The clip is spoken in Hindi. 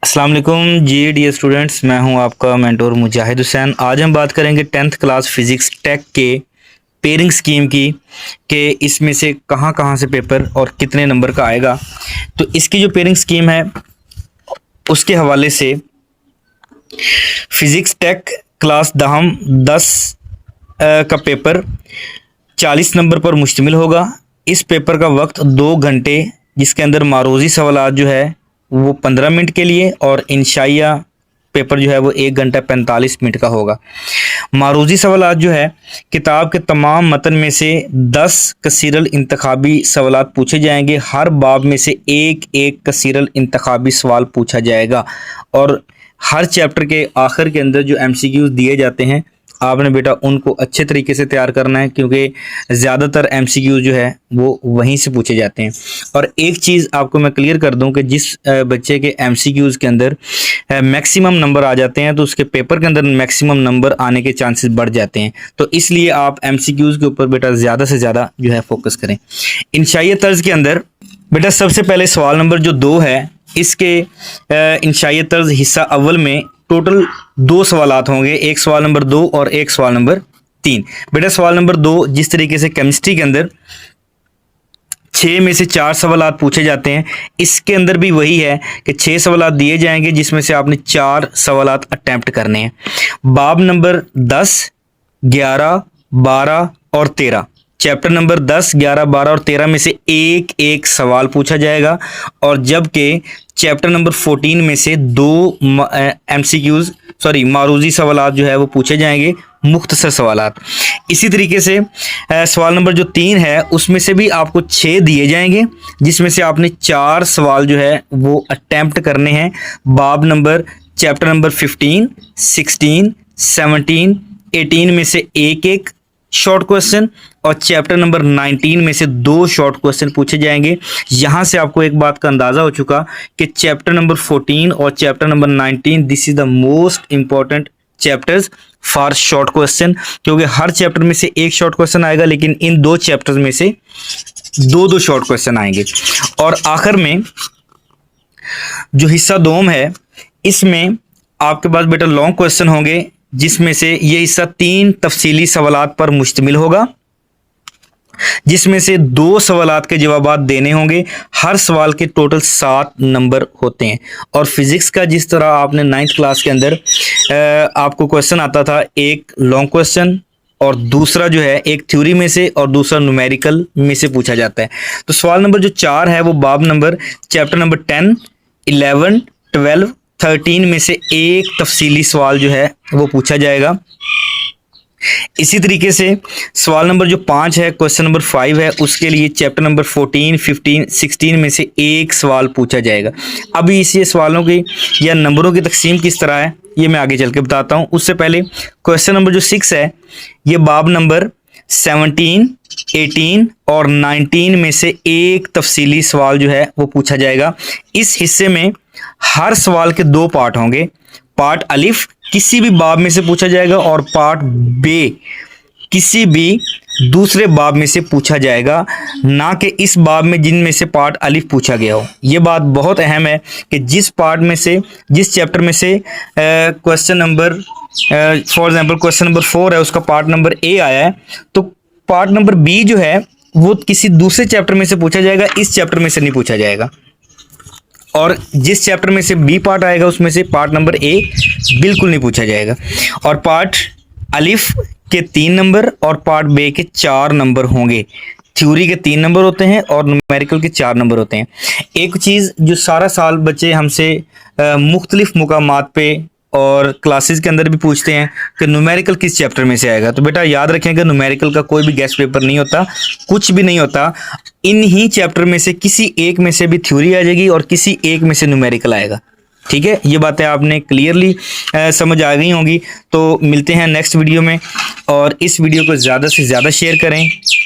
अस्सलाम वालेकुम जी डियर स्टूडेंट्स, मैं हूं आपका मेंटोर मुजाहिद हुसैन। आज हम बात करेंगे 10th क्लास फिज़िक्स टेक के पेयरिंग स्कीम की कि इसमें से कहां कहां से पेपर और कितने नंबर का आएगा। तो इसकी जो पेयरिंग स्कीम है उसके हवाले से फिज़िक्स टेक क्लास दहम 10 का पेपर 40 नंबर पर मुश्तमिल होगा। इस पेपर का वक्त 2 घंटे, जिसके अंदर मारूजी सवालात जो है वो 15 मिनट के लिए और इंशाइया पेपर जो है वो 1 घंटा 45 मिनट का होगा। मारूजी सवालात जो है किताब के तमाम मतन में से 10 कसीरल इंतखाबी सवालात पूछे जाएंगे। हर बाब में से एक एक कसीरल इंतखाबी सवाल पूछा जाएगा और हर चैप्टर के आखिर के अंदर जो एमसीक्यूज दिए जाते हैं आपने बेटा उनको अच्छे तरीके से तैयार करना है, क्योंकि ज़्यादातर एमसीक्यू जो है वो वहीं से पूछे जाते हैं। और एक चीज़ आपको मैं क्लियर कर दूं कि जिस बच्चे के एमसीक्यूज़ के अंदर मैक्सिमम नंबर आ जाते हैं तो उसके पेपर के अंदर मैक्सिमम नंबर आने के चांसेस बढ़ जाते हैं। तो इसलिए आप एमसीक्यूज़ के ऊपर बेटा ज़्यादा से ज़्यादा जो है फोकस करें। इंशाइया तर्ज के अंदर बेटा सबसे पहले सवाल नंबर जो 2 है, इसके इंशाइया तर्ज हिस्सा अव्वल में टोटल 2 सवालात होंगे, एक सवाल नंबर 2 और एक सवाल नंबर 3। बेटा सवाल नंबर 2 जिस तरीके से केमिस्ट्री के अंदर 6 में से 4 सवालात पूछे जाते हैं, इसके अंदर भी वही है कि 6 सवालात दिए जाएंगे जिसमें से आपने 4 सवालात अटेम्प्ट करने हैं। बाब नंबर 10, 11, 12 और 13, चैप्टर नंबर 10, 11, 12 और 13 में से एक एक सवाल पूछा जाएगा और जबकि चैप्टर नंबर 14 में से 2 एमसीक्यूज मारूजी सवालात जो है वो पूछे जाएंगे, मुख्तसर सवालात। इसी तरीके से सवाल नंबर जो 3 है उसमें से भी आपको 6 दिए जाएंगे जिसमें से आपने 4 सवाल जो है वो अटेम्प्ट करने हैं। बाब नंबर चैप्टर नंबर 15, 16, 17, 18 में से एक एक शॉर्ट क्वेश्चन और चैप्टर नंबर 19 में से 2 शॉर्ट क्वेश्चन पूछे जाएंगे। यहां से आपको एक बात का अंदाजा हो चुका कि चैप्टर नंबर 14 और chapter number 19 this is the most important chapters for short question, क्योंकि हर चैप्टर में से एक शॉर्ट क्वेश्चन आएगा लेकिन इन 2 चैप्टर्स में से 2 शॉर्ट क्वेश्चन आएंगे। और आखिर में जो हिस्सा 2 है इसमें आपके पास बेटा लॉन्ग क्वेश्चन होंगे, जिसमें से ये हिस्सा 3 तफसीली सवालात पर मुश्तमिल होगा, जिसमें से 2 सवालात के जवाबात देने होंगे। हर सवाल के टोटल 7 नंबर होते हैं। और फिजिक्स का जिस तरह आपने 9th क्लास के अंदर आपको क्वेश्चन आता था, एक लॉन्ग क्वेश्चन और दूसरा जो है एक थ्योरी में से और दूसरा न्यूमेरिकल में से पूछा जाता है। तो सवाल नंबर जो 4 है वो बाब नंबर चैप्टर नंबर 10, 11, 12, 13 में से एक तफसीली सवाल जो है वो पूछा जाएगा। इसी तरीके से सवाल नंबर जो 5 है, क्वेश्चन नंबर 5 है, उसके लिए चैप्टर नंबर 14, 15, 16 में से एक सवाल पूछा जाएगा। अभी इसी सवालों की या नंबरों की तकसीम किस तरह है ये मैं आगे चल के बताता हूँ। उससे पहले क्वेश्चन नंबर जो 6 है ये बाब नंबर 17, 18 और 19 में से एक तफसीली सवाल जो है वो पूछा जाएगा। इस हिस्से में हर सवाल के 2 पार्ट होंगे। पार्ट अलिफ किसी भी बाब में से पूछा जाएगा और पार्ट बे किसी भी दूसरे बाब में से पूछा जाएगा, ना कि इस बाब में जिनमें से पार्ट अलिफ पूछा गया हो। ये बात बहुत अहम है कि जिस पार्ट में से जिस चैप्टर में से question number for example question number 4 है उसका पार्ट नंबर ए आया है तो पार्ट नंबर बी जो है वो किसी दूसरे चैप्टर में से पूछा जाएगा, इस चैप्टर में से नहीं पूछा जाएगा। और जिस चैप्टर में से बी पार्ट आएगा उसमें से पार्ट नंबर ए बिल्कुल नहीं पूछा जाएगा। और पार्ट अलिफ के 3 नंबर और पार्ट बे के 4 नंबर होंगे। थ्योरी के 3 नंबर होते हैं और न्यूमेरिकल के 4 नंबर होते हैं। एक चीज़ जो सारा साल बच्चे हमसे मुख्तलिफ मुकामात पे और क्लासेस के अंदर भी पूछते हैं कि न्यूमेरिकल किस चैप्टर में से आएगा, तो बेटा याद रखें कि न्यूमेरिकल का कोई भी गेस्ट पेपर नहीं होता, कुछ भी नहीं होता। इन ही चैप्टर में से किसी एक में से भी थ्योरी आ जाएगी और किसी एक में से न्यूमेरिकल आएगा। ठीक है, ये बातें आपने क्लियरली समझ आ गई होंगी। तो मिलते हैं नेक्स्ट वीडियो में और इस वीडियो को ज़्यादा से ज़्यादा शेयर करें।